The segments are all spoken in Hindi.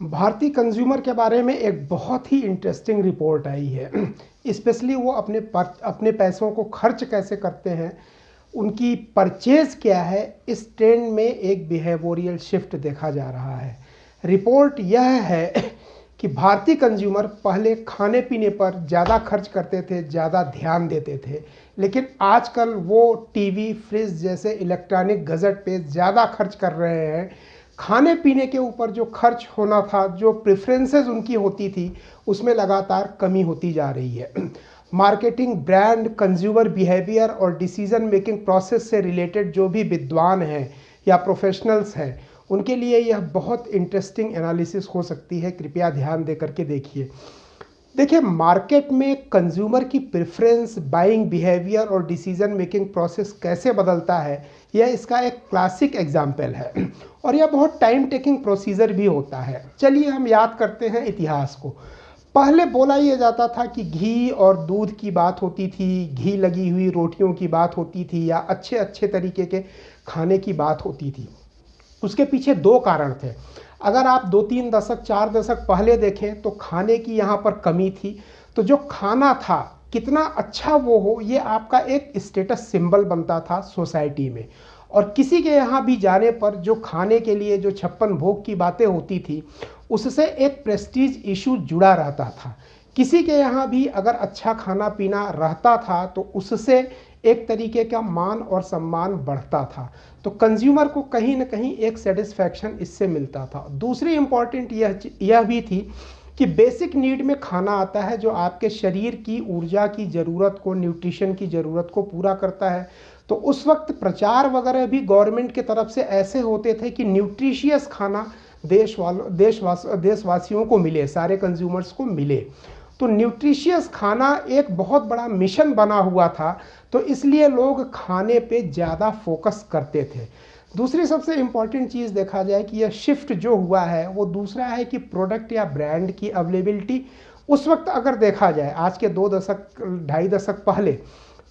भारतीय कंज्यूमर के बारे में एक बहुत ही इंटरेस्टिंग रिपोर्ट आई है। स्पेशली वो अपने पैसों को खर्च कैसे करते हैं, उनकी परचेज क्या है, इस ट्रेंड में एक बिहेवियरल शिफ्ट देखा जा रहा है। रिपोर्ट यह है कि भारतीय कंज्यूमर पहले खाने पीने पर ज़्यादा खर्च करते थे, ज़्यादा ध्यान देते थे, लेकिन आजकल वो टीवी, फ्रिज जैसे इलेक्ट्रॉनिक गजट पे ज़्यादा खर्च कर रहे हैं। खाने पीने के ऊपर जो खर्च होना था, जो प्रेफरेंसेस उनकी होती थी, उसमें लगातार कमी होती जा रही है। मार्केटिंग, ब्रांड, कंज्यूमर बिहेवियर और डिसीजन मेकिंग प्रोसेस से रिलेटेड जो भी विद्वान हैं या प्रोफेशनल्स हैं, उनके लिए यह बहुत इंटरेस्टिंग एनालिसिस हो सकती है। कृपया ध्यान दे करके देखिए। देखिए, मार्केट में कंज्यूमर की प्रेफरेंस, बाइंग बिहेवियर और डिसीजन मेकिंग प्रोसेस कैसे बदलता है, यह इसका एक क्लासिक एग्जाम्पल है और यह बहुत टाइम टेकिंग प्रोसीजर भी होता है। चलिए हम याद करते हैं इतिहास को। पहले बोला यह जाता था कि घी और दूध की बात होती थी, घी लगी हुई रोटियों की बात होती थी, या अच्छे अच्छे तरीके के खाने की बात होती थी। उसके पीछे दो कारण थे। अगर आप 2-3 दशक, 4 दशक पहले देखें तो खाने की यहाँ पर कमी थी। तो जो खाना था, कितना अच्छा वो हो, ये आपका एक स्टेटस सिंबल बनता था सोसाइटी में। और किसी के यहाँ भी जाने पर जो खाने के लिए जो 56 भोग की बातें होती थी, उससे एक प्रेस्टीज इशू जुड़ा रहता था। किसी के यहाँ भी अगर अच्छा खाना पीना रहता था तो उससे एक तरीके का मान और सम्मान बढ़ता था। तो कंज्यूमर को कहीं ना कहीं एक सेटिस्फैक्शन इससे मिलता था। दूसरी इम्पॉर्टेंट यह भी थी कि बेसिक नीड में खाना आता है, जो आपके शरीर की ऊर्जा की ज़रूरत को, न्यूट्रिशन की ज़रूरत को पूरा करता है। तो उस वक्त प्रचार वगैरह भी गवर्नमेंट की तरफ से ऐसे होते थे कि न्यूट्रिशियस खाना देशवासियों को मिले, सारे कंज्यूमर्स को मिले। तो न्यूट्रिशियस खाना एक बहुत बड़ा मिशन बना हुआ था, तो इसलिए लोग खाने पे ज़्यादा फोकस करते थे। दूसरी सबसे इम्पॉर्टेंट चीज़ देखा जाए कि यह शिफ्ट जो हुआ है वो दूसरा है कि प्रोडक्ट या ब्रांड की अवेलेबिलिटी। उस वक्त अगर देखा जाए, आज के 2 दशक, 2.5 दशक पहले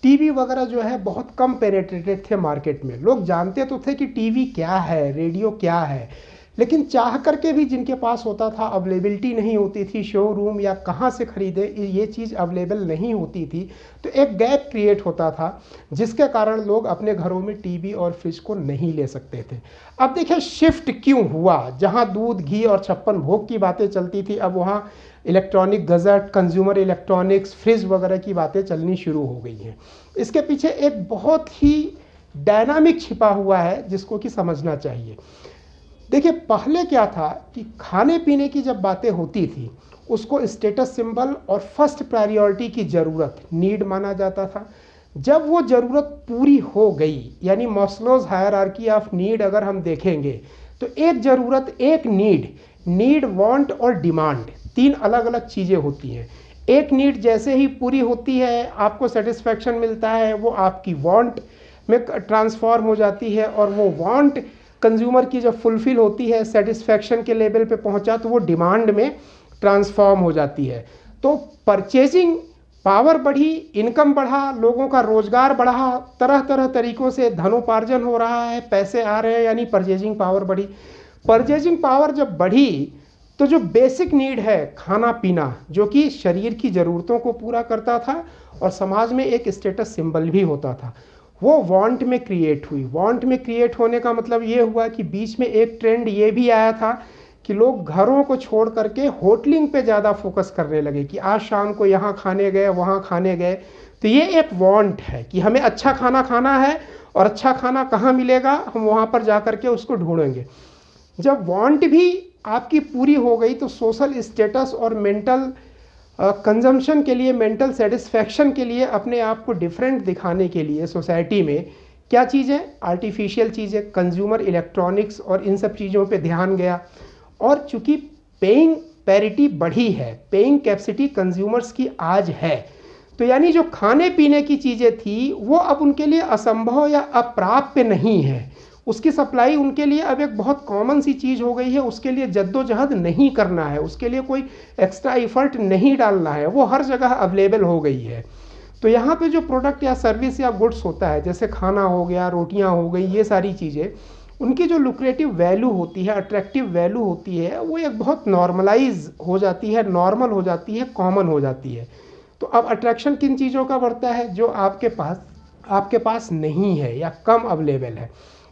टीवी वगैरह जो है बहुत कम पेनेट्रेटेड थे मार्केट में। लोग जानते तो थे कि टीवी क्या है, रेडियो क्या है, लेकिन चाह करके भी जिनके पास होता था, अवेलेबिलिटी नहीं होती थी, शोरूम या कहाँ से खरीदे ये चीज़ अवेलेबल नहीं होती थी। तो एक गैप क्रिएट होता था, जिसके कारण लोग अपने घरों में टीवी और फ्रिज को नहीं ले सकते थे। अब देखिए शिफ्ट क्यों हुआ। जहाँ दूध, घी और 56 भोग की बातें चलती थी, अब वहाँ electronic gazette, consumer electronics, fridge वगैरह की बातें चलनी शुरू हो गई हैं। इसके पीछे एक बहुत ही डायनामिक छिपा हुआ है, जिसको कि समझना चाहिए। देखिए, पहले क्या था कि खाने पीने की जब बातें होती थी, उसको स्टेटस सिंबल और फर्स्ट प्रायोरिटी की ज़रूरत, नीड माना जाता था। जब वो ज़रूरत पूरी हो गई, यानी मस्लोज हायरार्की ऑफ नीड अगर हम देखेंगे, तो एक ज़रूरत, एक नीड, वांट और डिमांड, 3 अलग अलग चीज़ें होती हैं। एक नीड जैसे ही पूरी होती है, आपको सेटिस्फैक्शन मिलता है, वो आपकी वांट में ट्रांसफॉर्म हो जाती है, और वो वांट कंज्यूमर की जब फुलफिल होती है, सेटिस्फैक्शन के लेवल पे पहुंचा, तो वो डिमांड में ट्रांसफॉर्म हो जाती है। तो परचेजिंग पावर बढ़ी, इनकम बढ़ा, लोगों का रोजगार बढ़ा, तरह तरह तरीकों से धनोपार्जन हो रहा है, पैसे आ रहे हैं, यानी परचेजिंग पावर बढ़ी। परचेजिंग पावर जब बढ़ी, तो जो बेसिक नीड है, खाना पीना, जो कि शरीर की ज़रूरतों को पूरा करता था और समाज में एक स्टेटस सिंबल भी होता था, वो वांट में क्रिएट हुई। वांट में क्रिएट होने का मतलब ये हुआ कि बीच में एक ट्रेंड ये भी आया था कि लोग घरों को छोड़ करके होटलिंग पे ज़्यादा फोकस करने लगे कि आज शाम को यहाँ खाने गए, वहाँ खाने गए। तो ये एक वांट है कि हमें अच्छा खाना खाना है, और अच्छा खाना कहाँ मिलेगा, हम वहाँ पर जा करके उसको ढूंढेंगे। जब वांट भी आपकी पूरी हो गई, तो सोशल स्टेटस और मेंटल कंजम्पशन के लिए, मेंटल सेटिस्फैक्शन के लिए, अपने आप को डिफरेंट दिखाने के लिए सोसाइटी में क्या चीज़ें, आर्टिफिशियल चीज़ें, कंज्यूमर इलेक्ट्रॉनिक्स और इन सब चीज़ों पे ध्यान गया। और चूंकि पेइंग पैरिटी बढ़ी है, पेइंग कैपेसिटी कंज्यूमर्स की आज है, तो यानी जो खाने पीने की चीज़ें थी वो अब उनके लिए असंभव या अप्राप्य नहीं है। उसकी सप्लाई उनके लिए अब एक बहुत कॉमन सी चीज़ हो गई है। उसके लिए जद्दोजहद नहीं करना है, उसके लिए कोई एक्स्ट्रा एफर्ट नहीं डालना है, वो हर जगह अवेलेबल हो गई है। तो यहाँ पे जो प्रोडक्ट या सर्विस या गुड्स होता है, जैसे खाना हो गया, रोटियाँ हो गई, ये सारी चीज़ें, उनकी जो लुक्रेटिव वैल्यू होती है, अट्रैक्टिव वैल्यू होती है, वो एक बहुत नॉर्मलाइज हो जाती है, नॉर्मल हो जाती है, कॉमन हो जाती है। तो अब अट्रैक्शन किन चीज़ों का बढ़ता है? जो आपके पास नहीं है या कम अवेलेबल है,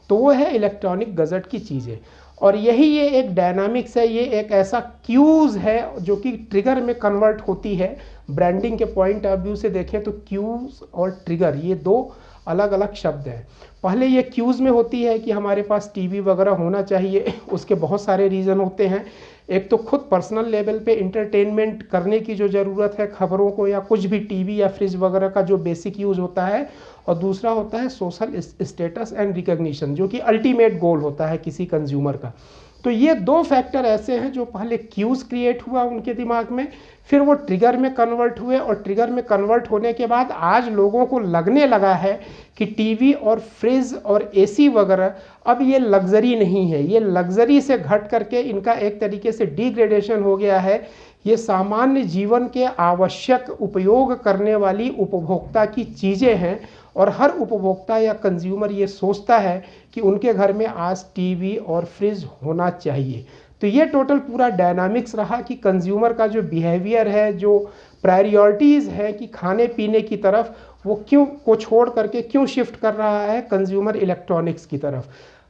तो वो है इलेक्ट्रॉनिक गजट की चीज़ें। और यही ये एक डायनामिक्स है, ये एक ऐसा क्यूज़ है जो कि ट्रिगर में कन्वर्ट होती है। ब्रांडिंग के पॉइंट ऑफ व्यू से देखें तो क्यूज़ और ट्रिगर ये दो अलग अलग शब्द हैं। पहले ये क्यूज़ में होती है कि हमारे पास टीवी वगैरह होना चाहिए, उसके बहुत सारे रीज़न होते हैं। एक तो खुद पर्सनल लेवल पे इंटरटेनमेंट करने की जो ज़रूरत है, खबरों को या कुछ भी टीवी या फ्रिज वगैरह का जो बेसिक यूज़ होता है, और दूसरा होता है सोशल स्टेटस एंड रिकग्निशन, जो कि अल्टीमेट गोल होता है किसी कंज्यूमर का। तो ये दो फैक्टर ऐसे हैं जो पहले क्यूज़ क्रिएट हुआ उनके दिमाग में, फिर वो ट्रिगर में कन्वर्ट हुए, और ट्रिगर में कन्वर्ट होने के बाद आज लोगों को लगने लगा है कि टीवी और फ्रिज और एसी वगैरह अब ये लग्जरी नहीं है, ये लग्जरी से घट करके इनका एक तरीके से डिग्रेडेशन हो गया है। ये सामान्य जीवन के आवश्यक उपयोग करने वाली उपभोक्ता की चीज़ें हैं, और हर उपभोक्ता या कंज्यूमर ये सोचता है कि उनके घर में आज टीवी और फ्रिज होना चाहिए। तो ये टोटल पूरा डायनामिक्स रहा कि कंज्यूमर का जो बिहेवियर है, जो प्रायोरिटीज़ है कि खाने पीने की तरफ, वो क्यों को छोड़ करके क्यों शिफ्ट कर रहा है कंज्यूमर इलेक्ट्रॉनिक्स की तरफ।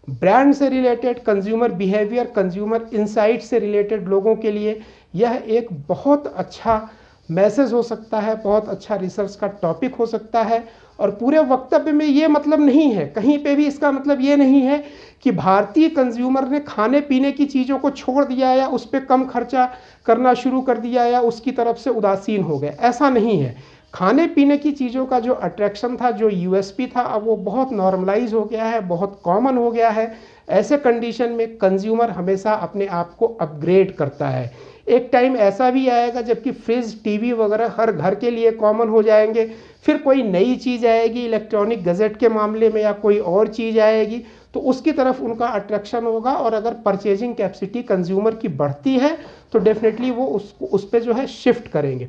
ब्रांड से related consumer behaviour, consumer insight से रिलेटेड लोगों के लिए यह एक बहुत अच्छा मैसेज हो सकता है, बहुत अच्छा रिसर्च का टॉपिक हो सकता है। और पूरे वक्तव्य में ये मतलब नहीं है, कहीं पे भी इसका मतलब ये नहीं है कि भारतीय कंज्यूमर ने खाने पीने की चीज़ों को छोड़ दिया या उस पर कम खर्चा करना शुरू कर दिया या उसकी तरफ से उदासीन हो गए, ऐसा नहीं है। खाने पीने की चीज़ों का जो अट्रैक्शन था, जो यूएसपी था, अब वो बहुत नॉर्मलाइज हो गया है, बहुत कॉमन हो गया है। ऐसे कंडीशन में कंज्यूमर हमेशा अपने आप को अपग्रेड करता है। एक टाइम ऐसा भी आएगा जबकि फ्रिज, टीवी वगैरह हर घर के लिए कॉमन हो जाएंगे, फिर कोई नई चीज़ आएगी इलेक्ट्रॉनिक गजेट के मामले में या कोई और चीज़ आएगी, तो उसकी तरफ उनका अट्रैक्शन होगा। और अगर परचेजिंग कैपेसिटी कंज्यूमर की बढ़ती है तो डेफिनेटली वो उस पर जो है शिफ्ट करेंगे।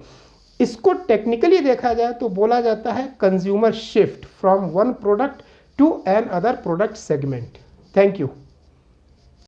इसको टेक्निकली देखा जाए तो बोला जाता है consumer shift from one product to another product segment. Thank you.